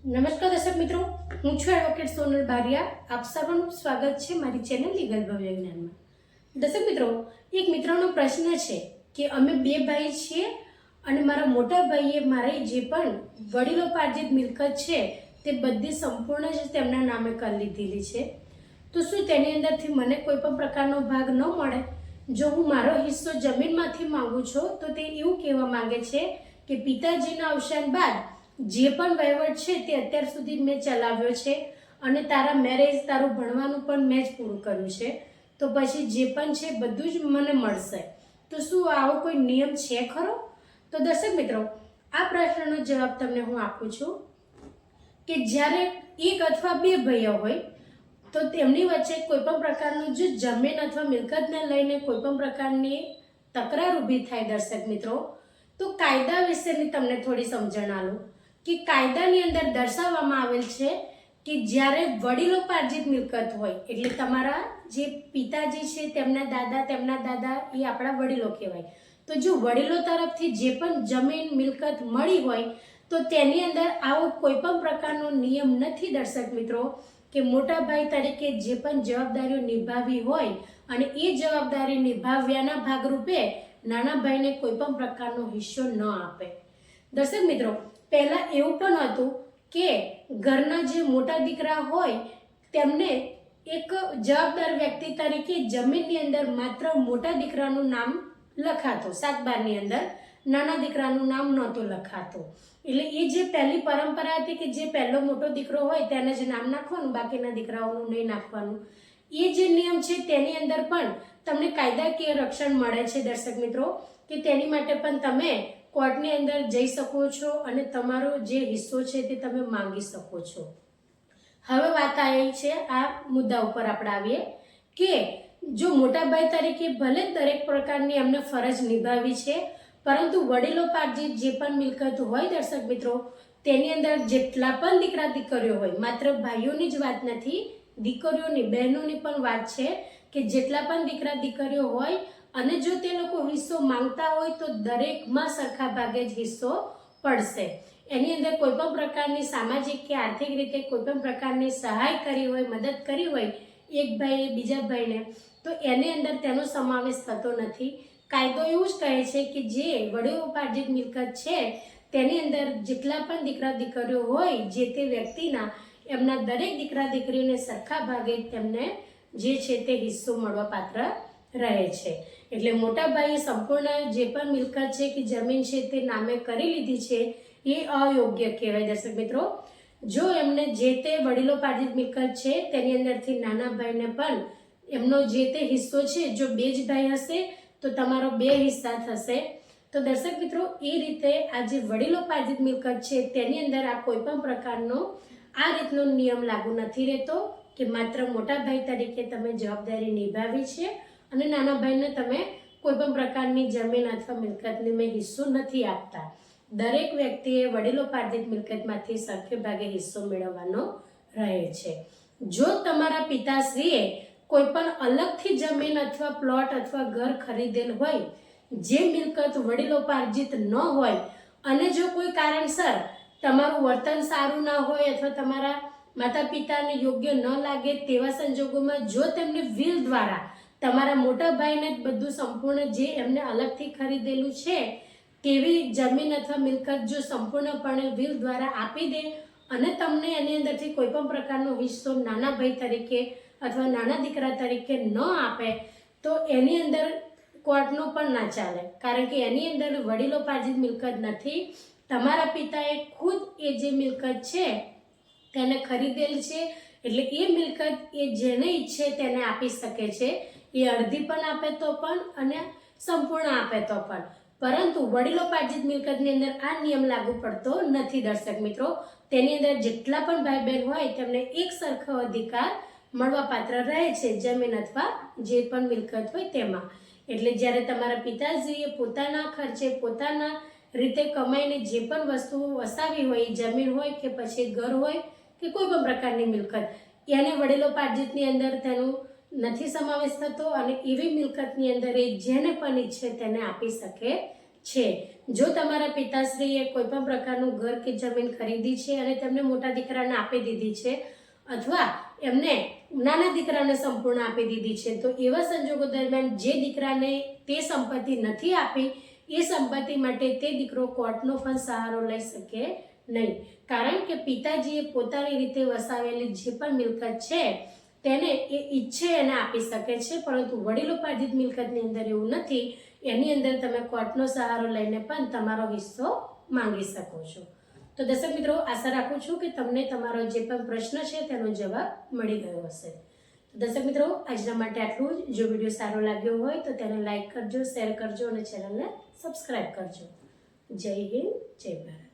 નમસ્કાર દર્શક મિત્રો, હું છું એડવોકેટ સોનલ બારિયા. આપ સર્વનું સ્વાગત છે મારી ચેનલ લીગલ ભવ્ય જ્ઞાનમાં. દર્શક મિત્રો, એક મિત્રનો પ્રશ્ન છે કે અમે બે ભાઈ છીએ અને મારા મોટા ભાઈએ મારી જે પણ વડીલોપાર્જિત મિલકત છે તે બધી સંપૂર્ણ જ તેમના નામે કરી લીધેલી છે. તો શું તેની અંદરથી મને કોઈ પણ પ્રકારનો ભાગ ન મળે? જો હું મારો હિસ્સો જમીનમાંથી માંગુ છું તો તે એવું કહેવા માંગે છે કે પિતાજીના અવસાન બાદ જે પણ વહીવટ છે તે અત્યાર સુધી મેં ચલાવ્યો છે અને તારા મેરેજ, તારું ભણવાનું પણ મેં જ પૂરું કર્યું છે, તો પછી જે પણ છે બધું જ મને મળશે. તો શું આવો કોઈ નિયમ છે ખરો? તો દર્શક મિત્રો, આ પ્રશ્નનો જવાબ તમને હું આપું છું કે જ્યારે એક અથવા બે ભાઈઓ હોય તો તેમની વચ્ચે કોઈ પણ પ્રકારનું જો જમીન અથવા મિલકતને લઈને કોઈ પણ પ્રકારની તકરાર ઊભી થાય દર્શક મિત્રો, તો કાયદા વિશેની તમને થોડી સમજણ આલું કે કાયદાની અંદર દર્શાવવામાં આવેલ છે કે જ્યારે વડીલોપાર્જિત મિલકત હોય એટલે તમારા જે પિતાજી છે તેમના દાદા એ આપણા વડીલો કહેવાય. તો જો વડીલો તરફથી જે પણ જમીન મિલકત મળી હોય તો તેની અંદર આવો કોઈ પણ પ્રકારનો નિયમ નથી દર્શક મિત્રો કે મોટા ભાઈ તરીકે જે પણ જવાબદારીઓ નિભાવી હોય અને એ જવાબદારી નિભાવ્યાના ભાગરૂપે નાના ભાઈને કોઈ પણ પ્રકારનો હિસ્સો ન આપે. દર્શક મિત્રો, પહેલા એવું પણ હતું કે ઘરના જે મોટા દીકરા હોય તેમને એક જવાબદાર વ્યક્તિ તરીકે જમીનની અંદર માત્ર મોટા દીકરાનું નામ લખાતું, સાતબારની અંદર નાના દીકરાનું નામ નહોતું લખાતું. એટલે એ જે પહેલી પરંપરા હતી કે જે પહેલો મોટો દીકરો હોય તેને જ નામ નાખવાનું, બાકીના દીકરાઓનું નહીં નાખવાનું. એ જે નિયમ છે તેની અંદર પણ તમને કાયદાકીય રક્ષણ મળે છે દર્શક મિત્રો, કે તેની માટે પણ તમે કોર્ટની અંદર જઈ શકો છો અને તમારો જે હિસ્સો છે તે તમે માંગી શકો છો. હવે વાત આવી છે આ મુદ્દા ઉપર આપણે આવીએ કે જો મોટાભાઈ તરીકે ભલે દરેક પ્રકારની એમને ફરજ નિભાવી છે, પરંતુ વડીલોપાર્જિત જે પણ મિલકત હોય દર્શક મિત્રો તેની અંદર જેટલા પણ દીકરા દીકરીઓ હોય, માત્ર ભાઈઓની જ વાત નથી, દીકરીઓની, બહેનોની પણ વાત છે કે જેટલા પણ દીકરા દીકરીઓ હોય અને જો તે લોકો હિસ્સો માંગતા હોય તો દરેકમાં સરખા ભાગે જ હિસ્સો પડશે. એની અંદર કોઈ પણ પ્રકારની સામાજિક કે આર્થિક રીતે કોઈ પણ પ્રકારની સહાય કરી હોય, મદદ કરી હોય એક ભાઈએ બીજા ભાઈને, તો એની અંદર તેનો સમાવેશ થતો નથી. કાયદો એવું જ કહે છે કે જે વડીલોપાર્જિત મિલકત છે તેની અંદર જેટલા પણ દીકરા દીકરીઓ હોય જે તે વ્યક્તિના, એમના દરેક દીકરા દીકરીને સરખા ભાગે તેમને જે છે તે હિસ્સો મળવા પાત્ર રહે છે. એટલે મોટા ભાઈએ સંપૂર્ણ જે પણ મિલકત છે કે જમીન છે તે નામે કરી લીધી છે એ અયોગ્ય કહેવાય દર્શક મિત્રો. જો એમને જે તે વડીલોપાર્જિત મિલકત છે તેની અંદરથી નાના ભાઈને પણ એમનો જે તે હિસ્સો છે, જો બે જ ભાઈ હશે તો તમારો બે હિસ્સા થશે. તો દર્શક મિત્રો, એ રીતે આ જે વડીલોપાર્જિત મિલકત છે તેની અંદર આ કોઈ પણ પ્રકારનો આ રીતનો નિયમ લાગુ નથી રહેતો કે માત્ર મોટા ભાઈ તરીકે તમે જવાબદારી નિભાવી છે અને નાના ભાઈને તમે કોઈ પણ પ્રકારની જમીન અથવા મિલકતને મેં હિસ્સો નથી આપતા. દરેક વ્યક્તિએ વડીલોપાર્જિત મિલકતમાંથી સરખે ભાગે હિસ્સો મેળવવાનો રહે છે. જો તમારા પિતાશ્રીએ કોઈ પણ અલગથી જમીન અથવા પ્લોટ અથવા ઘર ખરીદેલ હોય જે મિલકત વડીલોપાર્જિત ન હોય અને જો કોઈ કારણસર તમારું વર્તન સારું ના હોય અથવા તમારા માતા પિતાને યોગ્ય ન લાગે તેવા સંજોગોમાં જો તેમને વિલ દ્વારા તમારા મોટા ભાઈને બધું સંપૂર્ણ જે એમને અલગથી ખરીદેલું છે તેવી જમીન અથવા મિલકત જો સંપૂર્ણપણે વિલ દ્વારા આપી દે અને તમને એની અંદરથી કોઈ પણ પ્રકારનો હિસ્સો નાના ભાઈ તરીકે અથવા નાના દીકરા તરીકે ન આપે તો એની અંદર કોર્ટનો પણ ના ચાલે, કારણ કે એની અંદર વડીલોપાર્જિત મિલકત નથી. તમારા પિતાએ ખુદ એ જે મિલકત છે તેને ખરીદેલ છે એટલે એ મિલકત એ જેને ઈચ્છે તેને આપી શકે છે. એ અડધી પણ આપે તો પણ અને સંપૂર્ણ આપે તો પણ, પરંતુ વડીલોપાર્જિત મિલકતની અંદર આ નિયમ લાગુ પડતો નથી દર્શક મિત્રો. તેની અંદર જેટલા પણ ભાઈ બહેન હોય તેમને એક સરખો અધિકાર મળવાપાત્ર રહે છે જમીન અથવા જે પણ મિલકત હોય તેમાં. એટલે જ્યારે તમારા પિતાશ્રીએ પોતાના ખર્ચે પોતાના રીતે કમાઈને જે પણ વસ્તુઓ વસાવી હોય, જમીન હોય કે પછી ઘર હોય કે કોઈ પણ પ્રકારની મિલકત, એને વડીલોપાર્જિતની અંદર તેનું નથી સમાવેશ થતો અને એવી મિલકતની અંદર એ જેને પણ ઈચ્છે તેને આપી શકે છે. જો તમારા પિતાશ્રીએ કોઈ પણ પ્રકારનું ઘર કે જમીન ખરીદી છે અને તેમને મોટા દીકરાને આપી દીધી છે અથવા એમને નાના દીકરાને સંપૂર્ણ આપી દીધી છે, તો એવા સંજોગો દરમિયાન જે દીકરાને તે સંપત્તિ નથી આપી એ સંપત્તિ માટે તે દીકરો કોર્ટનો પણ સહારો લઈ શકે નહીં, કારણ કે પિતાજીએ પોતાની રીતે વસાવેલી જે પણ મિલકત છે તેને એ ઈચ્છે એને આપી શકે છે, પરંતુ વડીલોપાર્જિત મિલકતની અંદર એવું નથી. એની અંદર તમે કોર્ટનો સહારો લઈને પણ તમારો હિસ્સો માંગી શકો છો. તો દર્શક મિત્રો, આશા રાખું છું કે તમને તમારો જે પણ પ્રશ્ન છે તેનો જવાબ મળી ગયો હશે. દર્શક મિત્રો, આજના માટે આટલું જ. જો વિડીયો સારો લાગ્યો હોય તો તેને લાઈક કરજો, શેર કરજો અને ચેનલને સબસ્ક્રાઈબ કરજો. જય હિન્દ, જય ભારત.